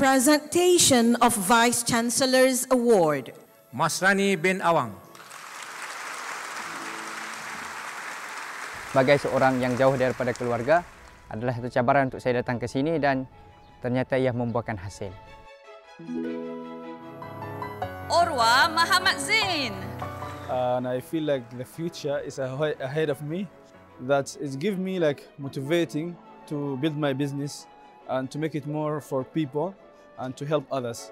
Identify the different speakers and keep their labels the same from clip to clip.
Speaker 1: Presentation of Vice Chancellor's Award.
Speaker 2: Masrani bin Awang.
Speaker 3: Sebagai seorang yang jauh daripada keluarga, adalah satu cabaran untuk saya datang ke sini dan ternyata ia membuahkan hasil.
Speaker 4: Orwa Muhammad Zain.
Speaker 5: And I feel like the future is ahead of me. That is give me like motivating to build my business and to make it more for people and to help others.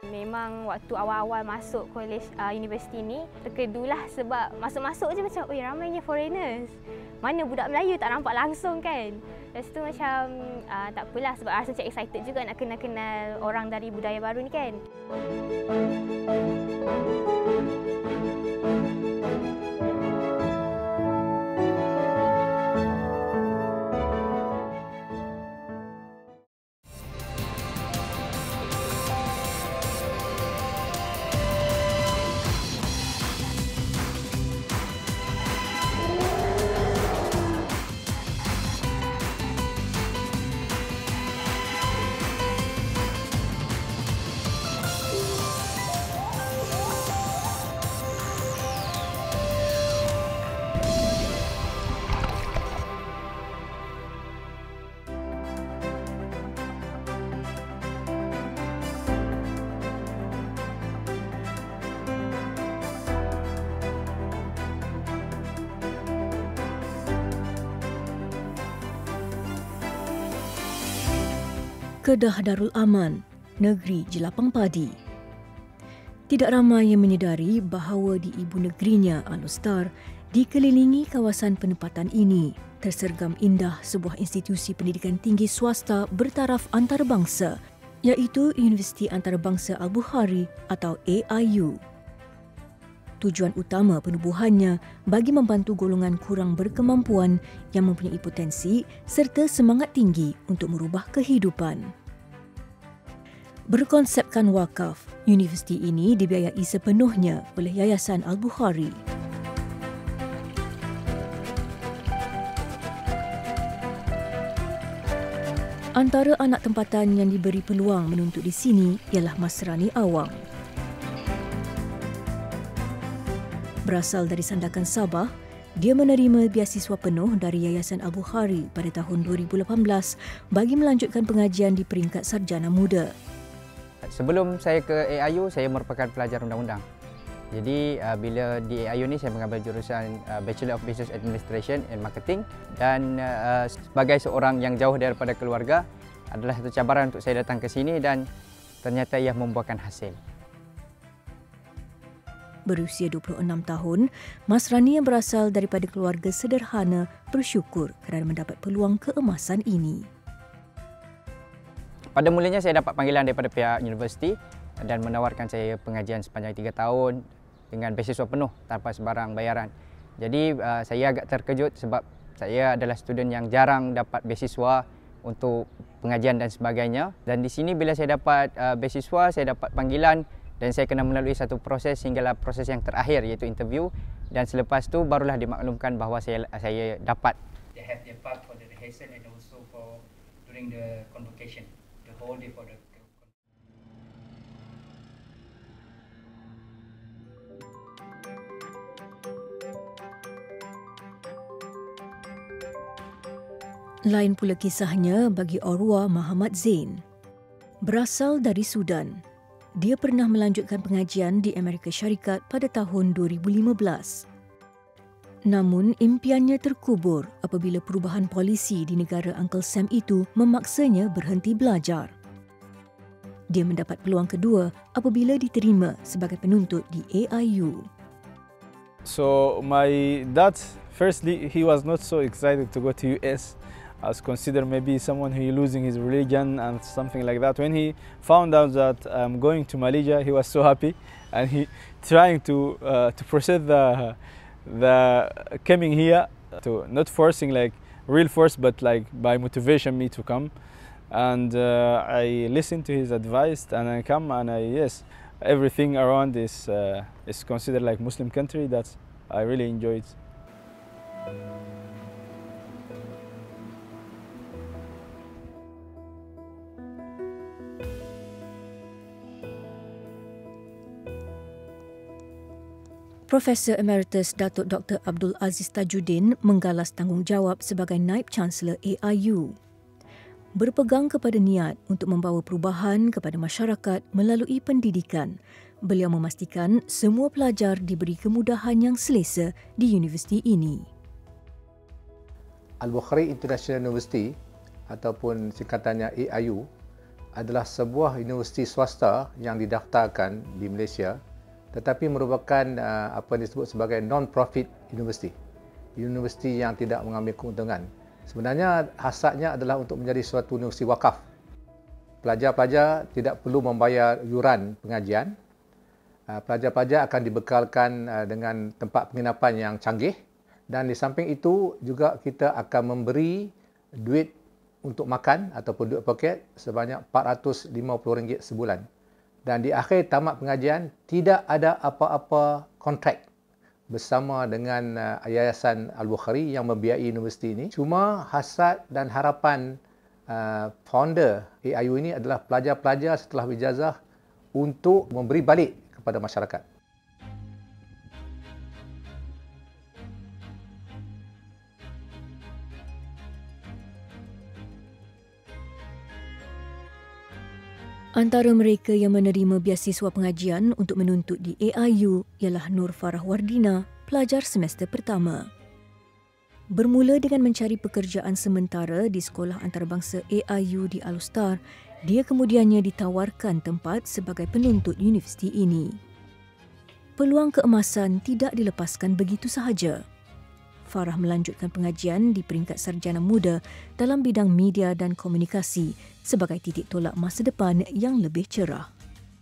Speaker 6: Memang waktu awal-awal masuk college universiti ni terkedulah sebab masuk-masuk je macam oi ramainya foreigners. Mana budak Melayu tak nampak langsung kan. Lepas tu macam tak apalah sebab rasa macam excited juga nak kenal-kenal orang dari budaya baru ni kan.
Speaker 7: Kedah Darul Aman, negeri jelapang padi. Tidak ramai yang menyedari bahawa di ibu negerinya Al-Ustar dikelilingi kawasan penempatan ini tersergam indah sebuah institusi pendidikan tinggi swasta bertaraf antarabangsa iaitu Universiti Antarabangsa Al-Bukhari atau AIU. Tujuan utama penubuhannya bagi membantu golongan kurang berkemampuan yang mempunyai potensi serta semangat tinggi untuk merubah kehidupan. Berkonsepkan wakaf, universiti ini dibiayai sepenuhnya oleh Yayasan Al-Bukhari. Antara anak tempatan yang diberi peluang menuntut di sini ialah Masrani Awang. Berasal dari Sandakan Sabah, dia menerima beasiswa penuh dari Yayasan Al-Bukhari pada tahun 2018 bagi melanjutkan pengajian di peringkat sarjana muda.
Speaker 3: Sebelum saya ke AIU, saya merupakan pelajar undang-undang. Jadi bila di AIU ni saya mengambil jurusan Bachelor of Business Administration and Marketing dan sebagai seorang yang jauh daripada keluarga, adalah satu cabaran untuk saya datang ke sini dan ternyata ia membuahkan hasil.
Speaker 7: Berusia 26 tahun, Masrani yang berasal daripada keluarga sederhana bersyukur kerana mendapat peluang keemasan ini.
Speaker 3: Pada mulanya saya dapat panggilan daripada pihak universiti dan menawarkan saya pengajian sepanjang 3 tahun dengan beasiswa penuh tanpa sebarang bayaran. Jadi saya agak terkejut sebab saya adalah student yang jarang dapat beasiswa untuk pengajian dan sebagainya. Dan di sini bila saya dapat beasiswa, saya dapat panggilan dan saya kena melalui satu proses hinggalah proses yang terakhir iaitu interview, dan selepas tu barulah dimaklumkan bahawa saya dapat.
Speaker 8: They have their part for the rehearsal and also for during the convocation, the whole day for the.
Speaker 7: Lain pula kisahnya bagi Orwa Muhammad Zain. Berasal dari Sudan, dia pernah melanjutkan pengajian di Amerika Syarikat pada tahun 2015. Namun, impiannya terkubur apabila perubahan polisi di negara Uncle Sam itu memaksanya berhenti belajar. Dia mendapat peluang kedua apabila diterima sebagai penuntut di AIU.
Speaker 5: So my dad, firstly, he was not so excited to go to US. As considered maybe someone who is losing his religion and something like that. When he found out that I'm going to Malaysia, he was so happy, and he trying to proceed the coming here, to not forcing like real force, but like by motivation me to come. And I listened to his advice, and I come, and yes, everything around is considered like Muslim country. That I really enjoyed.
Speaker 7: Profesor Emeritus Datuk Dr. Abdul Aziz Tajuddin menggalas tanggungjawab sebagai Naib Chancellor AIU. Berpegang kepada niat untuk membawa perubahan kepada masyarakat melalui pendidikan, beliau memastikan semua pelajar diberi kemudahan yang selesa di universiti ini.
Speaker 9: Al-Bukhari International University ataupun singkatannya AIU adalah sebuah universiti swasta yang didaftarkan di Malaysia tetapi merupakan apa yang disebut sebagai non-profit university. Universiti yang tidak mengambil keuntungan. Sebenarnya hasratnya adalah untuk menjadi suatu universiti wakaf. Pelajar-pelajar tidak perlu membayar yuran pengajian. Pelajar-pelajar akan dibekalkan dengan tempat penginapan yang canggih dan di samping itu juga kita akan memberi duit untuk makan ataupun duit poket sebanyak RM450 sebulan. Dan di akhir tamat pengajian, tidak ada apa-apa kontrak bersama dengan Yayasan Al-Bukhari yang membiayai universiti ini. Cuma hasrat dan harapan founder AIU ini adalah pelajar-pelajar setelah ijazah untuk memberi balik kepada masyarakat.
Speaker 7: Antara mereka yang menerima beasiswa pengajian untuk menuntut di AIU ialah Nur Farah Wardina, pelajar semester pertama. Bermula dengan mencari pekerjaan sementara di Sekolah Antarabangsa AIU di Al-Star, dia kemudiannya ditawarkan tempat sebagai penuntut universiti ini. Peluang keemasan tidak dilepaskan begitu sahaja. Farah melanjutkan pengajian di peringkat sarjana muda dalam bidang media dan komunikasi sebagai titik tolak masa depan yang lebih cerah.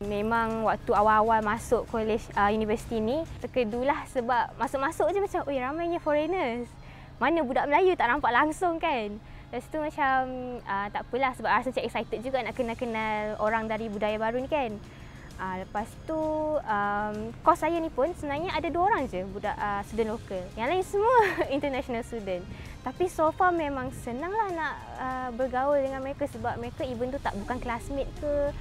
Speaker 6: Memang waktu awal-awal masuk kolej universiti ni terkedulah sebab masuk-masuk je macam, oi ramainya foreigners. Mana budak Melayu tak nampak langsung kan. Lepas tu macam tak apalah sebab rasa macam excited juga nak kenal-kenal orang dari budaya baru ni kan. Lepas tu kos saya ni pun sebenarnya ada 2 orang je budak student lokal. Yang lain semua international student. Tapi so far memang senanglah nak bergaul dengan mereka sebab mereka even tu bukan classmate ke,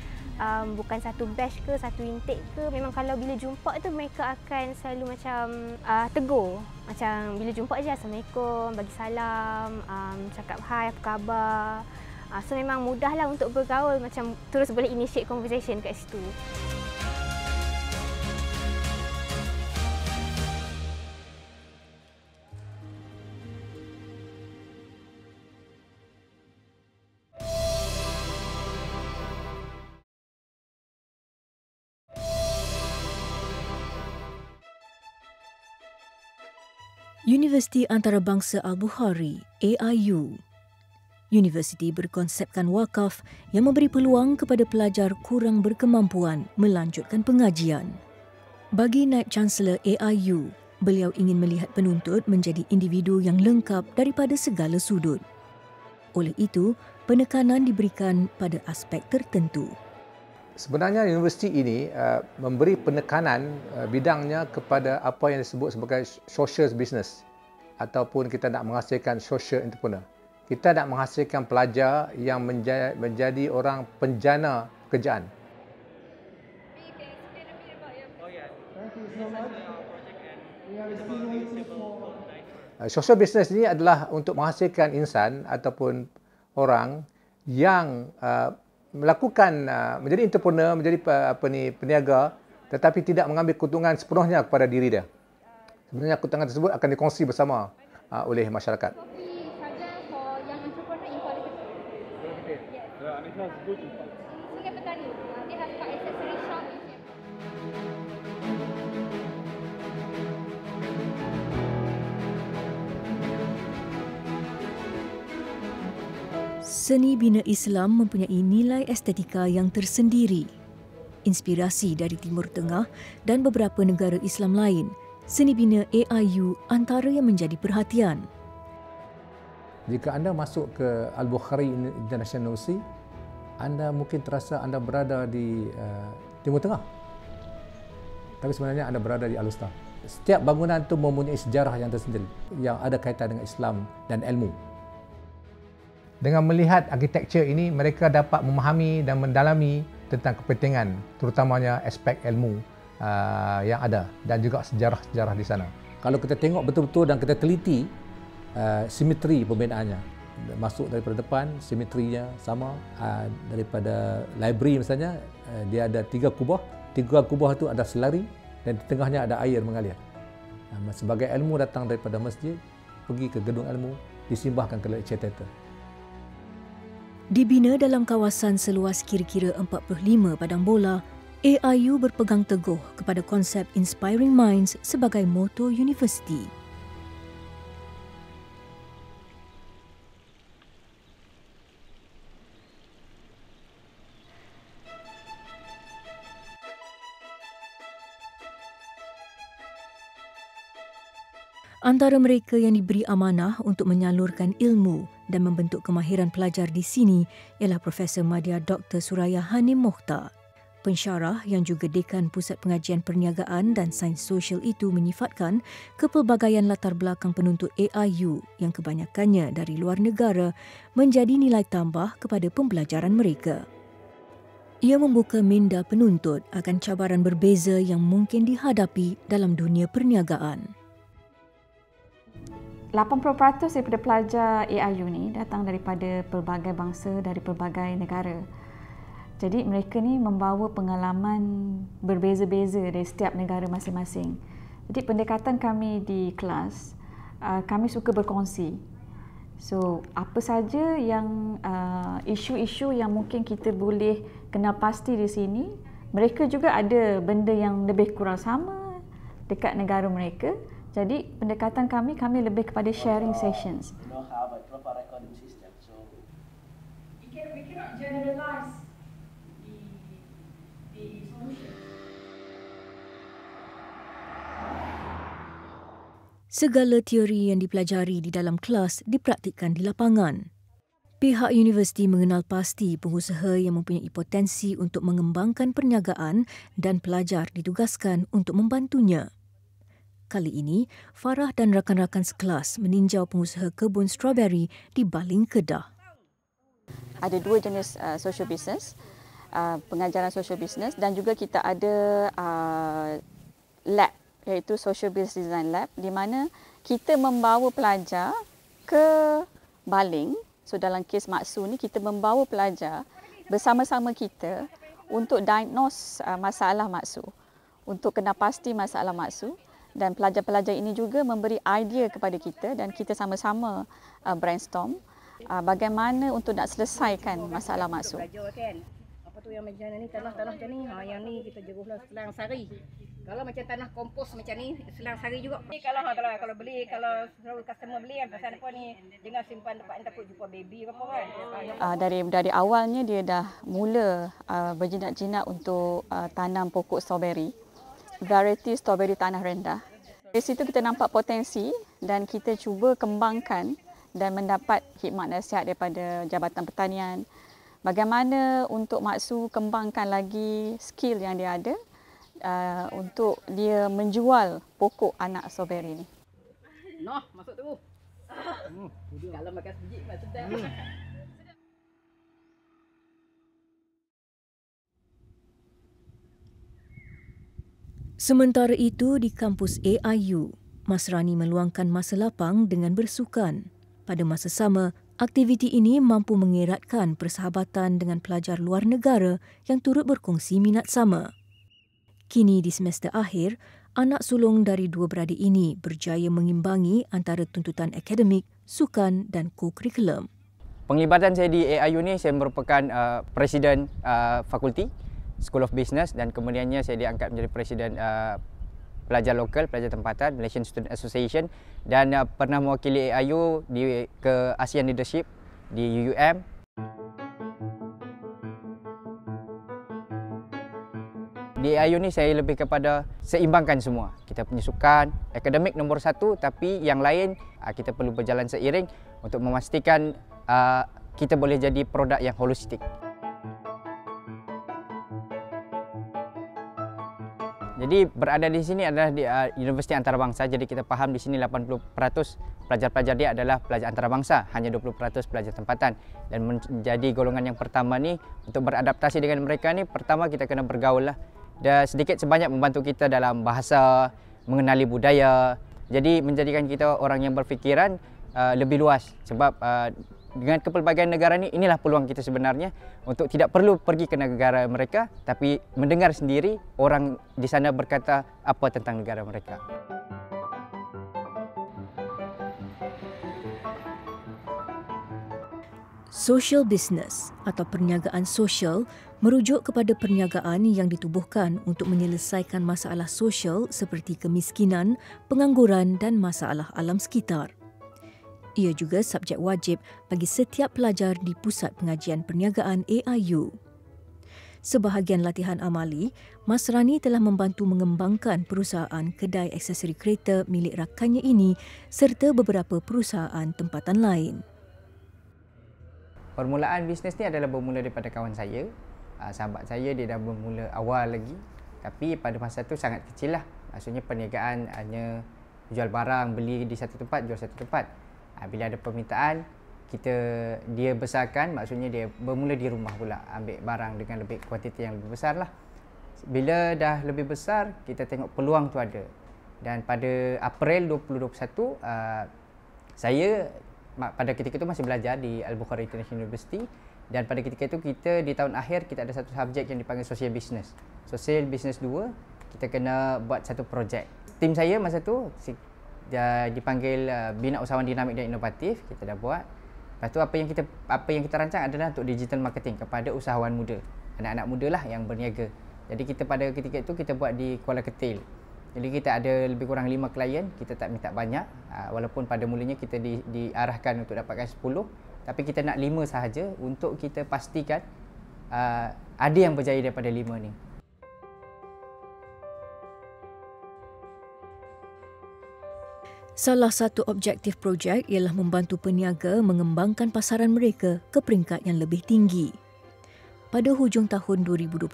Speaker 6: bukan satu batch ke, satu intake ke. Memang kalau bila jumpa tu mereka akan selalu macam tegur. Macam bila jumpa je Assalamualaikum, bagi salam, cakap hai, apa khabar. So memang mudahlah untuk bergaul, macam terus boleh initiate conversation kat situ.
Speaker 7: Universiti Antarabangsa Al-Bukhari, AIU. Universiti berkonsepkan wakaf yang memberi peluang kepada pelajar kurang berkemampuan melanjutkan pengajian. Bagi Naib Chancellor AIU, beliau ingin melihat penuntut menjadi individu yang lengkap daripada segala sudut. Oleh itu, penekanan diberikan pada aspek tertentu.
Speaker 9: Sebenarnya universiti ini memberi penekanan bidangnya kepada apa yang disebut sebagai social business ataupun kita nak menghasilkan social entrepreneur. Kita nak menghasilkan pelajar yang menjadi orang penjana pekerjaan. Social business ini adalah untuk menghasilkan insan ataupun orang yang melakukan menjadi entrepreneur, menjadi peniaga tetapi tidak mengambil keuntungan sepenuhnya kepada diri dia. Sebenarnya keuntungan tersebut akan dikongsi bersama oleh masyarakat.
Speaker 7: Seni bina Islam mempunyai nilai estetika yang tersendiri. Inspirasi dari Timur Tengah dan beberapa negara Islam lain, seni bina AIU antara yang menjadi perhatian.
Speaker 9: Jika anda masuk ke Al-Bukhari International University, anda mungkin terasa anda berada di Timur Tengah. Tapi sebenarnya anda berada di Al-Star. Setiap bangunan itu mempunyai sejarah yang tersendiri yang ada kaitan dengan Islam dan ilmu. Dengan melihat arkitektur ini, mereka dapat memahami dan mendalami tentang kepentingan, terutamanya aspek ilmu yang ada dan juga sejarah-sejarah di sana. Kalau kita tengok betul-betul dan kita teliti simetri pembinaannya, masuk daripada depan simetrinya sama, daripada library misalnya dia ada 3 kubah itu ada selari dan di tengahnya ada air mengalir. Sebagai ilmu datang daripada masjid, pergi ke gedung ilmu, disimbahkan ke lecture theatre.
Speaker 7: Dibina dalam kawasan seluas kira-kira 45 padang bola, AIU berpegang teguh kepada konsep Inspiring Minds sebagai moto universiti. Antara mereka yang diberi amanah untuk menyalurkan ilmu dan membentuk kemahiran pelajar di sini ialah Profesor Madya Dr. Suraya Hanim Mokhtar. Pensyarah yang juga Dekan Pusat Pengajian Perniagaan dan Sains Sosial itu menyifatkan kepelbagaian latar belakang penuntut AIU yang kebanyakannya dari luar negara menjadi nilai tambah kepada pembelajaran mereka. Ia membuka minda penuntut akan cabaran berbeza yang mungkin dihadapi dalam dunia perniagaan.
Speaker 10: 80% daripada pelajar AIU ni datang daripada pelbagai bangsa, dari pelbagai negara. Jadi mereka ni membawa pengalaman berbeza-beza dari setiap negara masing-masing. Jadi pendekatan kami di kelas, kami suka berkongsi. So, apa saja yang isu-isu yang mungkin kita boleh kenal pasti di sini, mereka juga ada benda yang lebih kurang sama dekat negara mereka. Jadi pendekatan kami lebih kepada sharing sessions.
Speaker 11: We don't have a proper recording system, so
Speaker 12: we cannot generalize the solution.
Speaker 7: Segala teori yang dipelajari di dalam kelas dipraktikkan di lapangan. Pihak universiti mengenal pasti pengusaha yang mempunyai potensi untuk mengembangkan perniagaan dan pelajar ditugaskan untuk membantunya. Kali ini, Farah dan rakan-rakan sekelas meninjau pengusaha kebun strawberry di Baling, Kedah.
Speaker 13: Ada 2 jenis social business, pengajaran social business, dan juga kita ada lab, iaitu social business design lab, di mana kita membawa pelajar ke Baling. So dalam kes Maksu ni, kita membawa pelajar bersama-sama kita untuk diagnose masalah Maksu, untuk kenal pasti masalah Maksu. Dan pelajar-pelajar ini juga memberi idea kepada kita dan kita sama-sama brainstorm bagaimana untuk nak selesaikan masalah Maksu.
Speaker 12: Apa tu yang macam ni, tanah-tanah macam ni, yang ni kita jeruhlah selang sari. Kalau macam tanah kompos macam ni, selang sari juga. Kalau beli, kalau customer beli kan, pasal apa ni, jangan simpan tempat takut jumpa baby apa kan.
Speaker 13: Dari awalnya dia dah mula berjinak-jinak untuk tanam pokok strawberry. Variety strawberry tanah rendah. Dari situ kita nampak potensi dan kita cuba kembangkan dan mendapat khidmat nasihat daripada Jabatan Pertanian. Bagaimana untuk Maksu kembangkan lagi skill yang dia ada untuk dia menjual pokok anak strawberry ni.
Speaker 12: Noh, masuk tu. Kalau makan sebiji mak sedap.
Speaker 7: Sementara itu, di kampus AIU, Masrani meluangkan masa lapang dengan bersukan. Pada masa sama, aktiviti ini mampu mengeratkan persahabatan dengan pelajar luar negara yang turut berkongsi minat sama. Kini di semester akhir, anak sulung dari 2 beradik ini berjaya mengimbangi antara tuntutan akademik, sukan dan co-curriculum.
Speaker 3: Penglibatan saya di AIU ni, saya merupakan presiden fakulti School of Business dan kemudiannya saya diangkat menjadi presiden pelajar lokal, pelajar tempatan, Malaysian Student Association, dan pernah mewakili AIU ke ASEAN Leadership di UUM. Di AIU ni saya lebih kepada seimbangkan semua. Kita punya sukan, akademik nombor 1, tapi yang lain kita perlu berjalan seiring untuk memastikan kita boleh jadi produk yang holistik. Jadi berada di sini adalah di Universiti Antarabangsa, jadi kita faham di sini 80% pelajar-pelajar dia adalah pelajar antarabangsa, hanya 20% pelajar tempatan. Dan menjadi golongan yang pertama ni untuk beradaptasi dengan mereka ni, pertama kita kena bergaul lah. dan sedikit sebanyak membantu kita dalam bahasa, mengenali budaya. Jadi menjadikan kita orang yang berfikiran lebih luas sebab dengan kepelbagaian negara ni, inilah peluang kita sebenarnya untuk tidak perlu pergi ke negara mereka tapi mendengar sendiri orang di sana berkata apa tentang negara mereka.
Speaker 7: Social business atau perniagaan sosial merujuk kepada perniagaan yang ditubuhkan untuk menyelesaikan masalah sosial seperti kemiskinan, pengangguran dan masalah alam sekitar. Ia juga subjek wajib bagi setiap pelajar di Pusat Pengajian Perniagaan AIU. Sebahagian latihan amali, Mas Rani telah membantu mengembangkan perusahaan kedai aksesori kereta milik rakannya ini serta beberapa perusahaan tempatan lain.
Speaker 3: Permulaan bisnes ni adalah bermula daripada kawan saya. Sahabat saya dia dah bermula awal lagi. Tapi pada masa tu sangat kecil lah. Maksudnya perniagaan hanya jual barang, beli di satu tempat, jual satu tempat. Bila ada permintaan, dia besarkan, maksudnya dia bermula di rumah pula. Ambil barang dengan lebih kuantiti yang lebih besar lah. Bila dah lebih besar, kita tengok peluang tu ada. Dan pada April 2021, saya pada ketika itu masih belajar di Al-Bukhari International University dan pada ketika itu kita di tahun akhir kita ada satu subjek yang dipanggil Social Business. Social Business 2, kita kena buat satu projek. Tim saya masa tu dipanggil Bina Usahawan Dinamik dan Inovatif, kita dah buat. Lepas tu apa yang kita rancang adalah untuk digital marketing kepada usahawan muda. Anak-anak muda lah yang berniaga. Jadi kita pada ketika itu kita buat di Kuala Ketil. Jadi kita ada lebih kurang 5 klien, kita tak minta banyak. Walaupun pada mulanya kita diarahkan untuk dapatkan 10, tapi kita nak 5 sahaja untuk kita pastikan ada yang berjaya daripada 5 ni.
Speaker 7: Salah satu objektif projek ialah membantu peniaga mengembangkan pasaran mereka ke peringkat yang lebih tinggi. Pada hujung tahun 2021,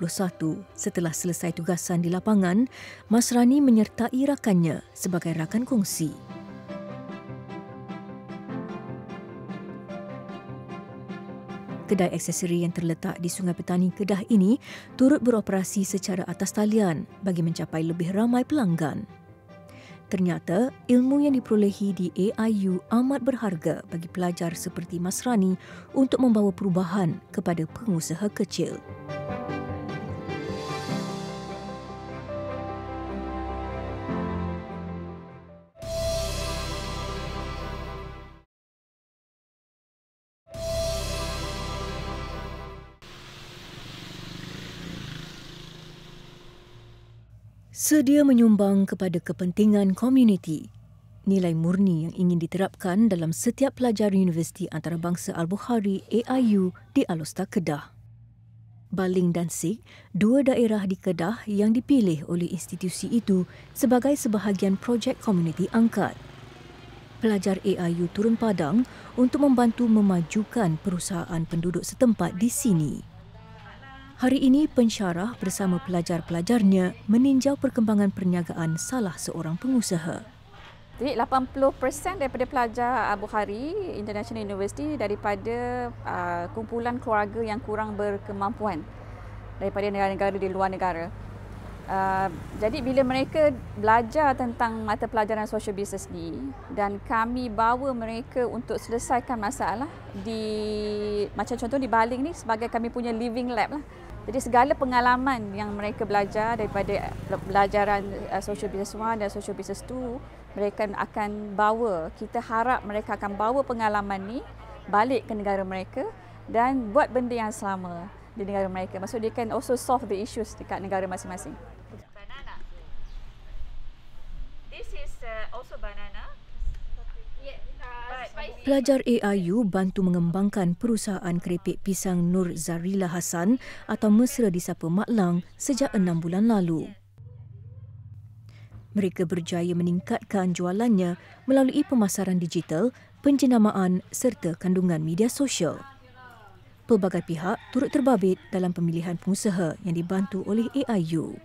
Speaker 7: setelah selesai tugasan di lapangan, Mas Rani menyertai rakannya sebagai rakan kongsi. Kedai aksesori yang terletak di Sungai Petani Kedah ini turut beroperasi secara atas talian bagi mencapai lebih ramai pelanggan. Ternyata, ilmu yang diperolehi di AIU amat berharga bagi pelajar seperti Mas Rani untuk membawa perubahan kepada pengusaha kecil. Sedia menyumbang kepada kepentingan komuniti. Nilai murni yang ingin diterapkan dalam setiap pelajar Universiti Antarabangsa Al-Bukhari AIU di Alostar Kedah. Baling dan Sik, dua daerah di Kedah yang dipilih oleh institusi itu sebagai sebahagian projek komuniti angkat. Pelajar AIU turun padang untuk membantu memajukan perusahaan penduduk setempat di sini. Hari ini pensyarah bersama pelajar-pelajarnya meninjau perkembangan perniagaan salah seorang pengusaha.
Speaker 13: Jadi 80% daripada pelajar Al-Bukhari International University daripada kumpulan keluarga yang kurang berkemampuan daripada negara-negara di luar negara. Jadi bila mereka belajar tentang mata pelajaran social business ni dan kami bawa mereka untuk selesaikan masalah di macam contoh di Baling ni sebagai kami punya living lab lah. Jadi segala pengalaman yang mereka belajar daripada pelajaran social business 1 dan social business 2 mereka akan bawa, kita harap mereka akan bawa pengalaman ni balik ke negara mereka dan buat benda yang sama di negara mereka. Maksud dia can also solve the issues dekat negara masing-masing. Banana. This is also banana.
Speaker 7: Pelajar AIU bantu mengembangkan perusahaan keripik pisang Nur Zarila Hassan atau Mesra Disapa Maklang sejak 6 bulan lalu. Mereka berjaya meningkatkan jualannya melalui pemasaran digital, penjenamaan serta kandungan media sosial. Pelbagai pihak turut terbabit dalam pemilihan pengusaha yang dibantu oleh AIU.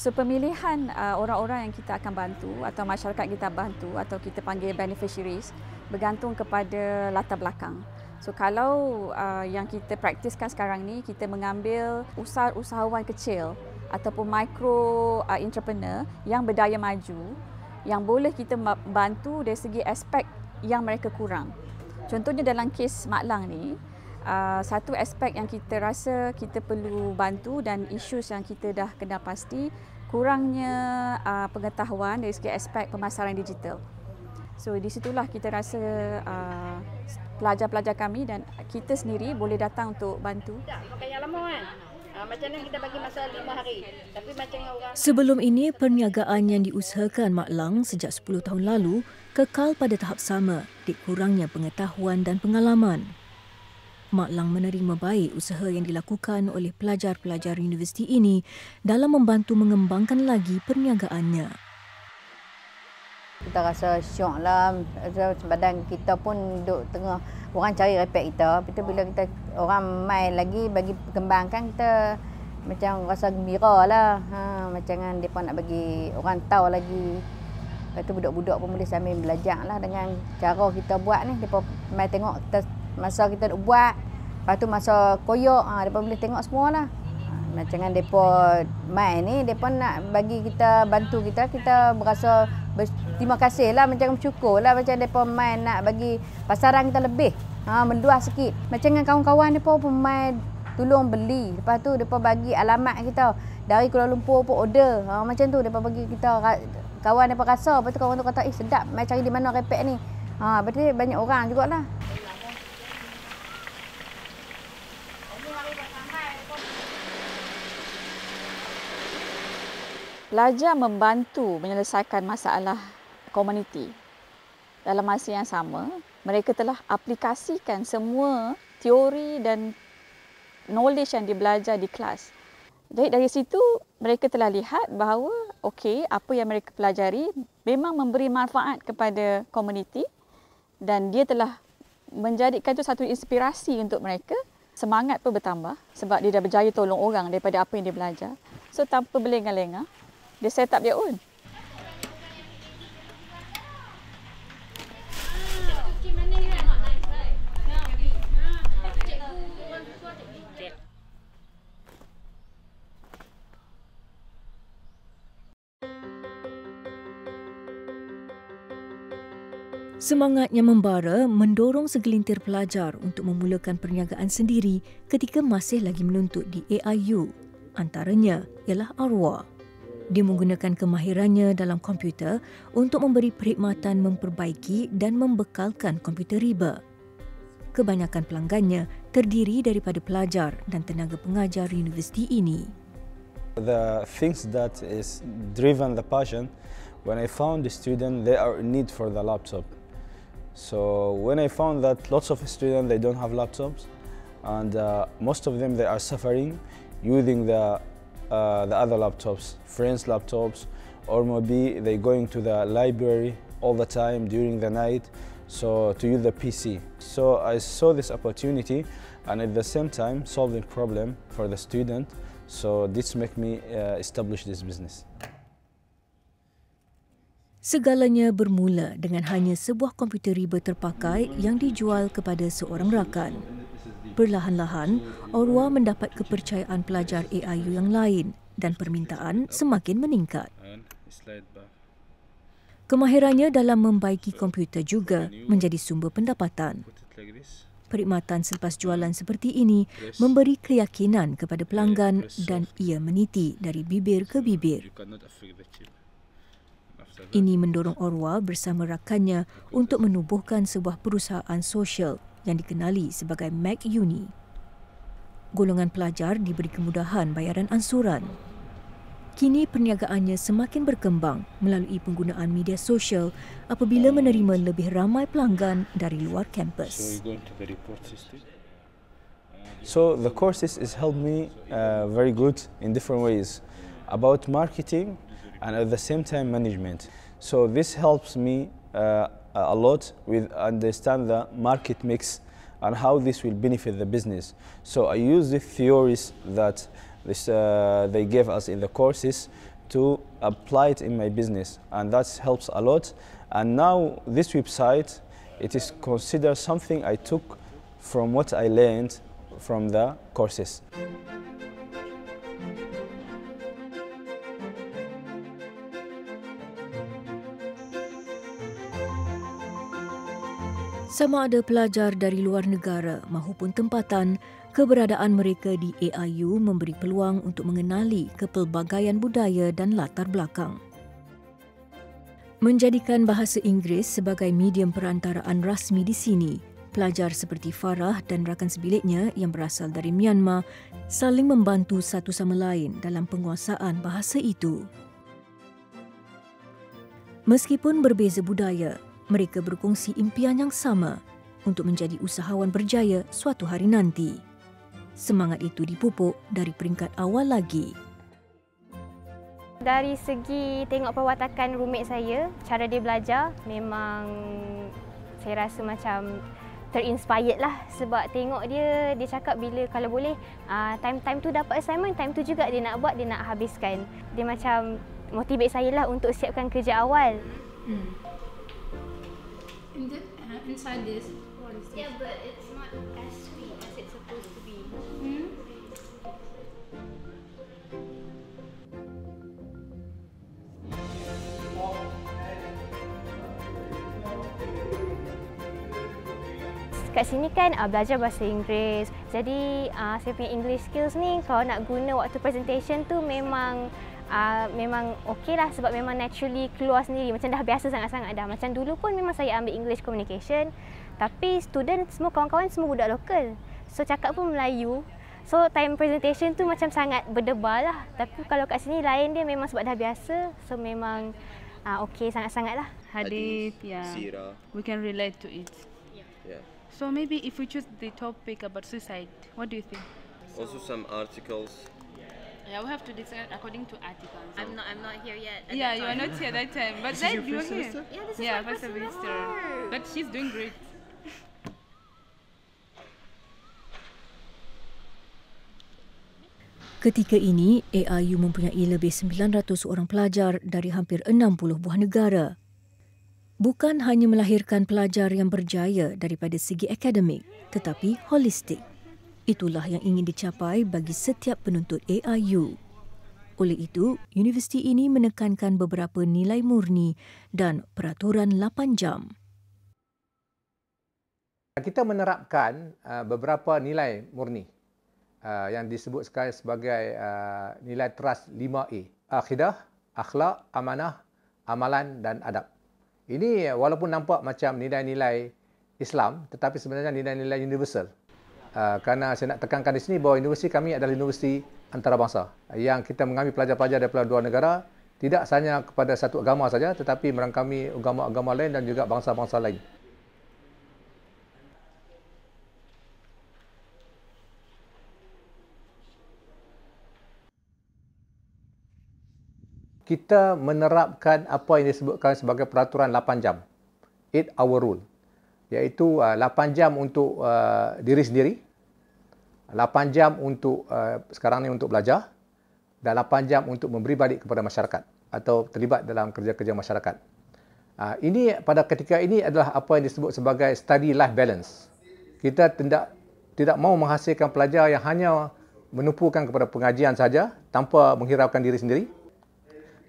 Speaker 13: So pemilihan orang-orang yang kita akan bantu atau masyarakat kita bantu atau kita panggil beneficiaries bergantung kepada latar belakang. So kalau yang kita praktiskan sekarang ni, kita mengambil usahawan kecil ataupun micro entrepreneur yang berdaya maju, yang boleh kita bantu dari segi aspek yang mereka kurang. Contohnya dalam kes Mak Lang ni, satu aspek yang kita rasa kita perlu bantu dan isu yang kita dah kenal pasti, kurangnya pengetahuan dari segi aspek pemasaran digital. So di situlah kita rasa pelajar-pelajar kami dan kita sendiri boleh datang untuk bantu.
Speaker 12: Pakai yang lama kan? Macam ni kita bagi masa 5 hari. Tapi macam orang...
Speaker 7: Sebelum ini, perniagaan yang diusahakan Mak Lang sejak 10 tahun lalu kekal pada tahap sama dikurangnya pengetahuan dan pengalaman. Mak Lang menerima baik usaha yang dilakukan oleh pelajar-pelajar universiti ini dalam membantu mengembangkan lagi perniagaannya.
Speaker 12: Kita rasa syok lah, badan kita pun duduk tengah orang cari repek kita. Lepas tu bila kita orang main lagi bagi kembangkan, kita macam rasa gembira lah. Macam kan mereka nak bagi orang tahu lagi. Lepas tu budak-budak pun boleh sambil belajar lah dengan cara kita buat ni. Mereka main tengok kita, masa kita duk buat. Lepas tu masa koyok, mereka boleh tengok semua lah. Macam kan mereka main ni, mereka nak bagi kita, bantu kita, kita berasa terima kasih lah, macam bersyukur lah. Macam mereka main nak bagi pasaran kita lebih, menduah sikit. Macam dengan kawan-kawan mereka pun main tolong beli. Lepas tu mereka bagi alamat kita. Dari Kuala Lumpur pun order. Macam tu mereka bagi kita, kawan mereka rasa. Lepas tu kawan tu kata, sedap, main cari di mana repek ni. Lepas tu banyak orang jugalah.
Speaker 13: Pelajar membantu menyelesaikan masalah komuniti. Dalam masa yang sama, mereka telah aplikasikan semua teori dan knowledge yang dibelajar di kelas. Jadi dari situ, mereka telah lihat bahawa okey, apa yang mereka pelajari memang memberi manfaat kepada komuniti dan dia telah menjadikan itu satu inspirasi untuk mereka. Semangat pun bertambah sebab dia dah berjaya tolong orang daripada apa yang dia belajar. So tanpa berlengah-lengah, dia set up dia own.
Speaker 7: Semangatnya membara mendorong segelintir pelajar untuk memulakan perniagaan sendiri ketika masih lagi menuntut di AIU. Antaranya ialah Arwah. Dia menggunakan kemahirannya dalam komputer untuk memberi perkhidmatan memperbaiki dan membekalkan komputer riba. Kebanyakan pelanggannya terdiri daripada pelajar dan tenaga pengajar universiti ini.
Speaker 5: The things that is driven the passion, when I found the student, they are in need for the laptop. So when I found that lots of students, they don't have laptops, and most of them, they are suffering using the other laptops, friends' laptops, or maybe they going to the library all the time during the night, so to use the PC. So I saw this opportunity, and at the same time solving problem for the student. So this make me establish this business.
Speaker 7: Segalanya bermula dengan hanya sebuah komputer riba terpakai yang dijual kepada seorang rakan. Perlahan-lahan, Orwa mendapat kepercayaan pelajar AIU yang lain dan permintaan semakin meningkat. Kemahirannya dalam membaiki komputer juga menjadi sumber pendapatan. Perkhidmatan selepas jualan seperti ini memberi keyakinan kepada pelanggan dan ia meniti dari bibir ke bibir. Ini mendorong Orwa bersama rakannya untuk menubuhkan sebuah perusahaan sosial yang dikenali sebagai Mac Uni. Golongan pelajar diberi kemudahan bayaran ansuran. Kini perniagaannya semakin berkembang melalui penggunaan media sosial apabila menerima lebih ramai pelanggan dari luar kampus.
Speaker 5: So the courses has helped me very good in different ways about marketing and at the same time management. So this helps me a lot with understand the market mix and how this will benefit the business. So I use the theories that they gave us in the courses to apply it in my business, and that helps a lot. And now this website, it is considered something I took from what I learned from the courses.
Speaker 7: Sama ada pelajar dari luar negara mahupun tempatan, keberadaan mereka di AIU memberi peluang untuk mengenali kepelbagaian budaya dan latar belakang. Menjadikan bahasa Inggeris sebagai medium perantaraan rasmi di sini, pelajar seperti Farah dan rakan sebiliknya yang berasal dari Myanmar saling membantu satu sama lain dalam penguasaan bahasa itu. Meskipun berbeza budaya, mereka berkongsi impian yang sama untuk menjadi usahawan berjaya suatu hari nanti. Semangat itu dipupuk dari peringkat awal lagi.
Speaker 6: Dari segi tengok perwatakan roommate saya, cara dia belajar memang saya rasa macam terinspired lah sebab tengok dia cakap bila kalau boleh time tu dapat assignment, time tu juga dia nak buat, dia nak habiskan. Dia macam motivate saya lah untuk siapkan kerja awal.
Speaker 14: Inside this, what is this?
Speaker 6: Yeah, but it's not as sweet as it's supposed to be. Kat sini kan belajar bahasa Inggeris. Jadi saya punya English skills ni kalau nak guna waktu presentation tu memang okey lah sebab memang naturally keluar sendiri. Macam dah biasa sangat-sangat dah. Macam dulu pun memang saya ambil English Communication. Tapi student semua kawan-kawan semua budak lokal. So cakap pun Melayu. So time presentation tu macam sangat berdebar lah. Tapi kalau kat sini lain dia memang sebab dah biasa. So memang okey sangat-sangat lah.
Speaker 14: Hadith, yeah. Sirah. We can relate to it.
Speaker 15: Yeah.
Speaker 14: So maybe if we choose the topic about suicide, what do you think?
Speaker 15: Also some articles.
Speaker 14: Yeah, we have to decide according to articles.
Speaker 16: I'm not here yet.
Speaker 14: Yeah, you are not here that time. But
Speaker 15: This is
Speaker 14: then
Speaker 15: your
Speaker 14: you were
Speaker 15: first
Speaker 14: here.
Speaker 15: semester?
Speaker 16: Yeah, this is
Speaker 14: Yeah,
Speaker 16: my
Speaker 14: first
Speaker 16: first
Speaker 14: semester.
Speaker 16: semester.
Speaker 14: But she's doing great.
Speaker 7: Ketika ini, AIU mempunyai lebih 900 orang pelajar dari hampir 60 buah negara. Bukan hanya melahirkan pelajar yang berjaya daripada segi akademik, tetapi holistik. Itulah yang ingin dicapai bagi setiap penuntut AIU. Oleh itu, universiti ini menekankan beberapa nilai murni dan peraturan 8 jam.
Speaker 9: Kita menerapkan beberapa nilai murni yang disebut sebagai nilai teras 5A. Akidah, akhlak, amanah, amalan dan adab. Ini walaupun nampak macam nilai-nilai Islam tetapi sebenarnya nilai-nilai universal. Kerana saya nak tekankan di sini bahawa universiti kami adalah universiti antarabangsa yang kita mengambil pelajar-pelajar daripada dua negara tidak hanya kepada satu agama saja tetapi merangkumi agama-agama lain dan juga bangsa-bangsa lain. Kita menerapkan apa yang disebutkan sebagai peraturan 8 jam, 8-hour rule, iaitu 8 jam untuk diri sendiri, 8 jam untuk sekarang ni untuk belajar dan 8 jam untuk memberi balik kepada masyarakat atau terlibat dalam kerja-kerja masyarakat. Ini pada ketika ini adalah apa yang disebut sebagai study life balance. Kita tidak mahu menghasilkan pelajar yang hanya menumpukan kepada pengajian saja tanpa menghiraukan diri sendiri.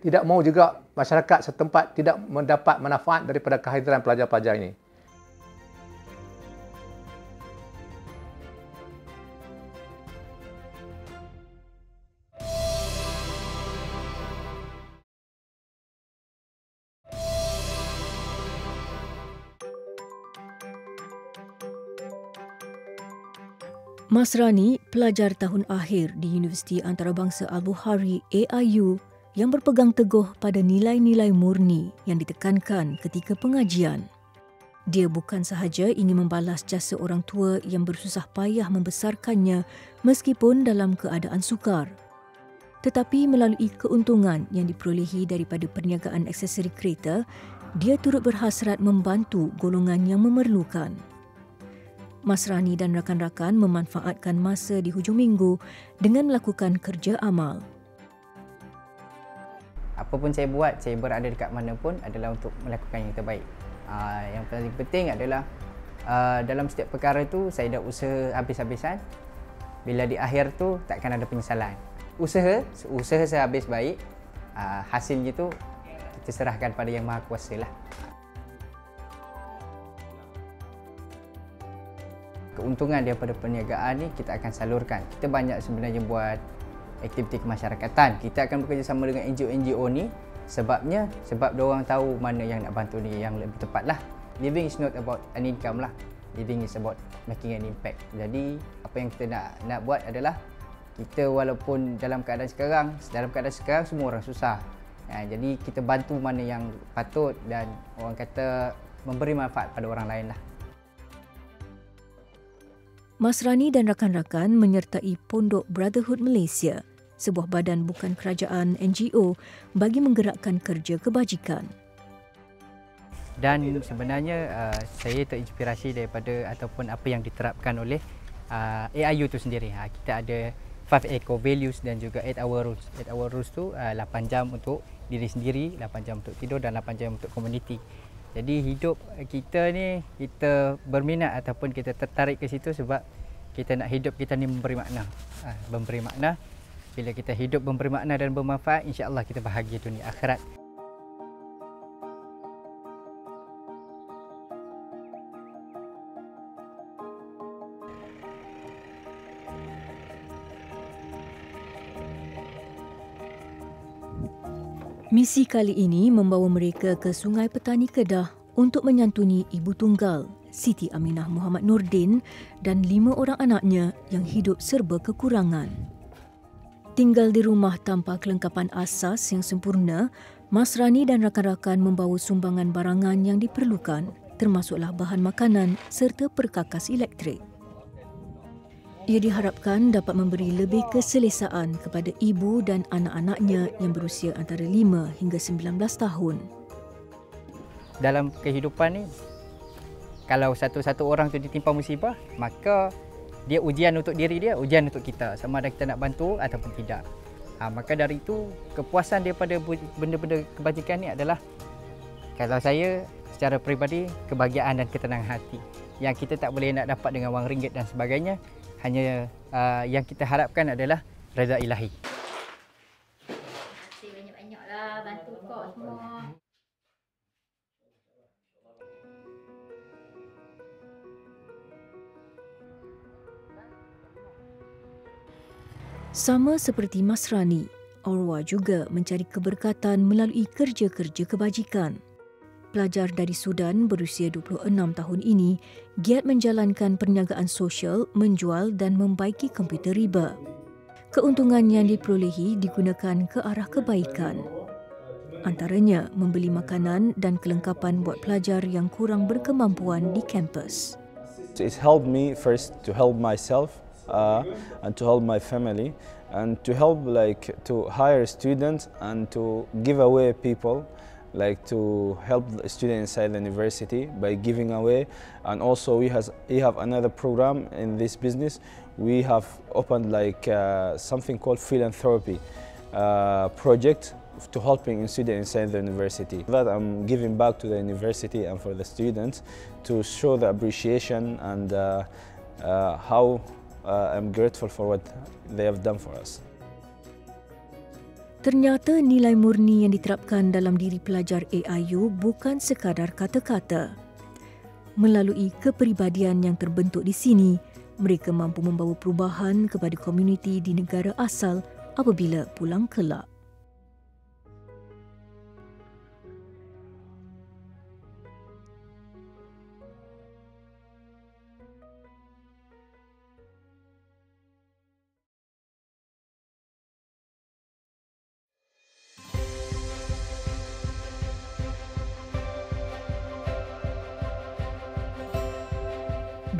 Speaker 9: Tidak mahu juga masyarakat setempat tidak mendapat manfaat daripada kehadiran pelajar-pelajar ini.
Speaker 7: Masrani, pelajar tahun akhir di Universiti Antarabangsa Al-Bukhari AIU yang berpegang teguh pada nilai-nilai murni yang ditekankan ketika pengajian. Dia bukan sahaja ingin membalas jasa orang tua yang bersusah payah membesarkannya meskipun dalam keadaan sukar. Tetapi melalui keuntungan yang diperolehi daripada perniagaan aksesori kereta, dia turut berhasrat membantu golongan yang memerlukan. Masrani dan rakan-rakan memanfaatkan masa di hujung minggu dengan melakukan kerja amal.
Speaker 3: Apa pun saya buat, saya berada dekat mana pun adalah untuk melakukan yang terbaik. Yang paling penting adalah Dalam setiap perkara tu saya dah usaha habis-habisan. Bila di akhir tu takkan ada penyesalan. Usaha sehabis baik, hasilnya tu kita serahkan pada Yang Maha Kuasa lah. Keuntungan daripada perniagaan ni kita akan salurkan. Kita banyak sebenarnya buat aktiviti kemasyarakatan. Kita akan bekerjasama dengan NGO-NGO ni sebab diorang tahu mana yang nak bantu ni yang lebih tepat lah. Living is not about an income lah. Living is about making an impact. Jadi apa yang kita nak buat adalah kita walaupun dalam keadaan sekarang semua orang susah. Jadi kita bantu mana yang patut dan orang kata memberi manfaat pada orang lain lah.
Speaker 7: Masrani dan rakan-rakan menyertai Pondok Brotherhood Malaysia, sebuah badan bukan kerajaan NGO bagi menggerakkan kerja kebajikan.
Speaker 3: Dan sebenarnya saya terinspirasi daripada ataupun apa yang diterapkan oleh AIU itu sendiri. Kita ada 5 eco values dan juga 8 hour rules. 8 hour rules tu 8 jam untuk diri sendiri, 8 jam untuk tidur dan 8 jam untuk komuniti. Jadi hidup kita ni, kita berminat ataupun kita tertarik ke situ sebab kita nak hidup kita ni memberi makna. Memberi makna. Bila kita hidup memberi makna dan bermanfaat, insya-Allah kita bahagia dunia akhirat.
Speaker 7: Misi kali ini membawa mereka ke Sungai Petani Kedah untuk menyantuni ibu tunggal, Siti Aminah Muhammad Nordin dan 5 orang anaknya yang hidup serba kekurangan. Tinggal di rumah tanpa kelengkapan asas yang sempurna, Masrani dan rakan-rakan membawa sumbangan barangan yang diperlukan, termasuklah bahan makanan serta perkakas elektrik. Ia diharapkan dapat memberi lebih keselesaan kepada ibu dan anak-anaknya yang berusia antara 5 hingga 19 tahun.
Speaker 3: Dalam kehidupan ni, kalau satu-satu orang tu ditimpa musibah, maka dia ujian untuk diri dia, ujian untuk kita. Sama ada kita nak bantu ataupun tidak. Maka dari itu, kepuasan daripada benda-benda kebajikan ni adalah, kalau saya secara peribadi, kebahagiaan dan ketenangan hati. Yang kita tak boleh nak dapat dengan wang ringgit dan sebagainya. Hanya yang kita harapkan adalah reza ilahi.
Speaker 6: Terima kasih banyak-banyaklah bantu kok semua.
Speaker 7: Sama seperti Masrani, Orwa juga mencari keberkatan melalui kerja-kerja kebajikan. Pelajar dari Sudan berusia 26 tahun ini giat menjalankan perniagaan sosial, menjual dan membaiki komputer riba. Keuntungan yang diperolehi digunakan ke arah kebaikan. Antaranya membeli makanan dan kelengkapan buat pelajar yang kurang berkemampuan di kampus.
Speaker 5: It helped me first to help myself and to help my family and to help to hire students and to give away people. To help the student inside the university by giving away, and also we have another program in this business. We have opened something called philanthropy project to helping students inside the university. That I'm giving back to the university and for the students to show the appreciation and how I'm grateful for what they have done for us.
Speaker 7: Ternyata nilai murni yang diterapkan dalam diri pelajar AIU bukan sekadar kata-kata. Melalui kepribadian yang terbentuk di sini, mereka mampu membawa perubahan kepada komuniti di negara asal apabila pulang kelak.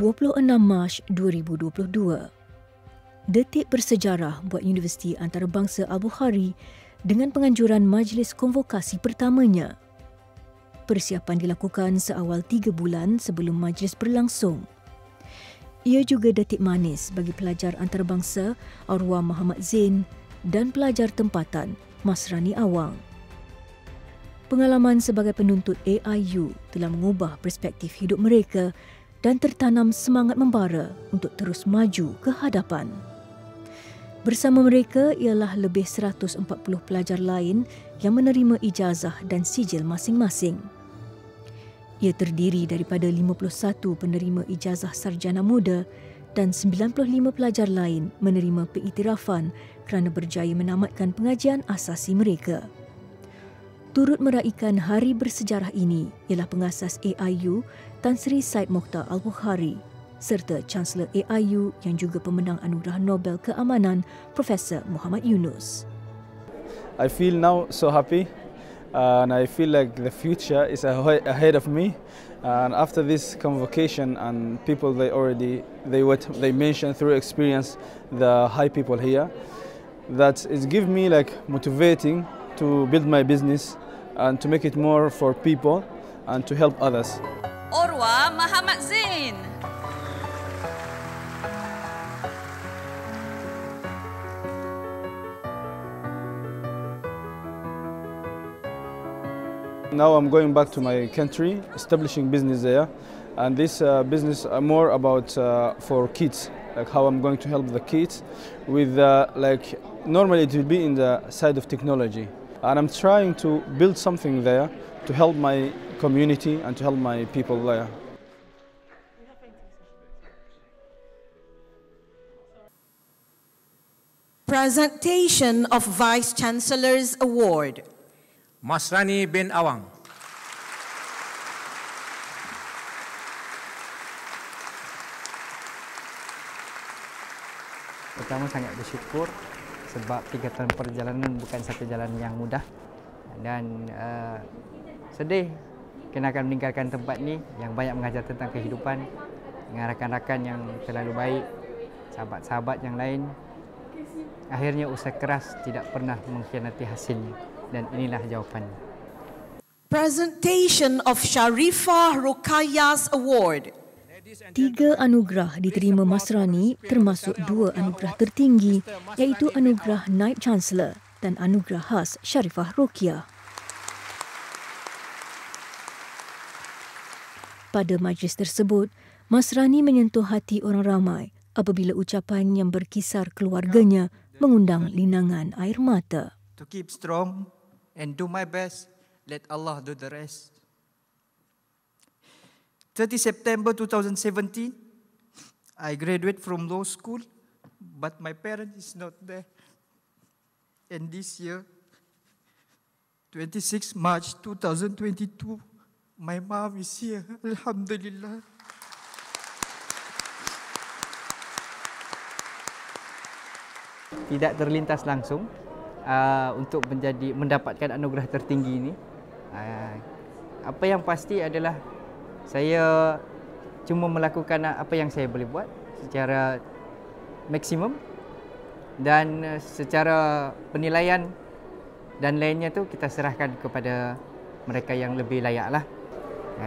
Speaker 7: ...26 Mac 2022. Detik bersejarah buat Universiti Antarabangsa Al-Bukhari dengan penganjuran majlis konvokasi pertamanya. Persiapan dilakukan seawal 3 bulan sebelum majlis berlangsung. Ia juga detik manis bagi pelajar antarabangsa Orwa Muhammad Zain dan pelajar tempatan Masrani Awang. Pengalaman sebagai penuntut AIU telah mengubah perspektif hidup mereka dan tertanam semangat membara untuk terus maju ke hadapan. Bersama mereka ialah lebih 140 pelajar lain yang menerima ijazah dan sijil masing-masing. Ia terdiri daripada 51 penerima ijazah sarjana muda dan 95 pelajar lain menerima pengiktirafan kerana berjaya menamatkan pengajian asasi mereka. Turut meraikan hari bersejarah ini ialah pengasas AIU Tan Sri Syed Mokhtar Al-Bukhari serta Chancellor AIU yang juga pemenang Anugerah Nobel Keamanan Profesor Muhammad Yunus.
Speaker 5: I feel now so happy and I feel like the future is ahead of me. And after this convocation and people they mentioned through experience the high people here, that is give me like motivating to build my business and to make it more for people and to help others.
Speaker 4: Orwa Muhammad Zain.
Speaker 5: Now I'm going back to my country, establishing business there, and this business more about for kids, like how I'm going to help the kids with like normally it will be in the side of technology, and I'm trying to build something there to help my community and to help my people there.
Speaker 1: Presentation of Vice Chancellor's Award.
Speaker 2: Masrani bin Awang.
Speaker 3: Pertama sangat bersyukur sebab 3 tahun perjalanan bukan satu jalan yang mudah dan sedih kena akan meninggalkan tempat ni yang banyak mengajar tentang kehidupan dengan rakan-rakan yang terlalu baik, sahabat-sahabat yang lain. Akhirnya usaha keras tidak pernah mengkhianati hasilnya dan inilah jawapannya.
Speaker 1: Presentation of Sharifah Ruqayyah's Award.
Speaker 7: 3 anugerah diterima Masrani termasuk 2 anugerah tertinggi iaitu anugerah Naib Chancellor dan anugerah khas Sharifah Ruqayyah. Pada majlis tersebut, Masrani menyentuh hati orang ramai apabila ucapan yang berkisar keluarganya mengundang linangan air mata.
Speaker 16: To keep strong and do my best, let Allah do the rest. 30 September 2017, I graduate from law school, but my parent is not there. And this year, 26 March 2022, my mom is here. Alhamdulillah.
Speaker 3: Tidak terlintas langsung untuk mendapatkan anugerah tertinggi ini. Apa yang pasti adalah saya cuma melakukan apa yang saya boleh buat secara maksimum dan secara penilaian dan lainnya tu kita serahkan kepada mereka yang lebih layaklah.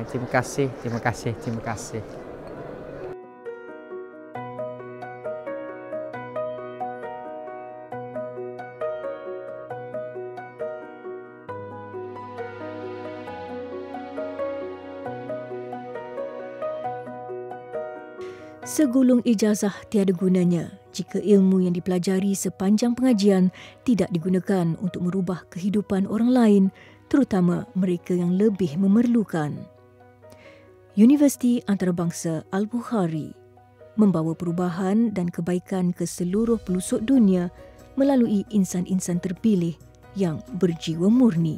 Speaker 3: Terima kasih, terima kasih, terima kasih.
Speaker 7: Segulung ijazah tiada gunanya jika ilmu yang dipelajari sepanjang pengajian tidak digunakan untuk merubah kehidupan orang lain, terutama mereka yang lebih memerlukan. Universiti Antarabangsa Al-Bukhari membawa perubahan dan kebaikan ke seluruh pelosok dunia melalui insan-insan terpilih yang berjiwa murni.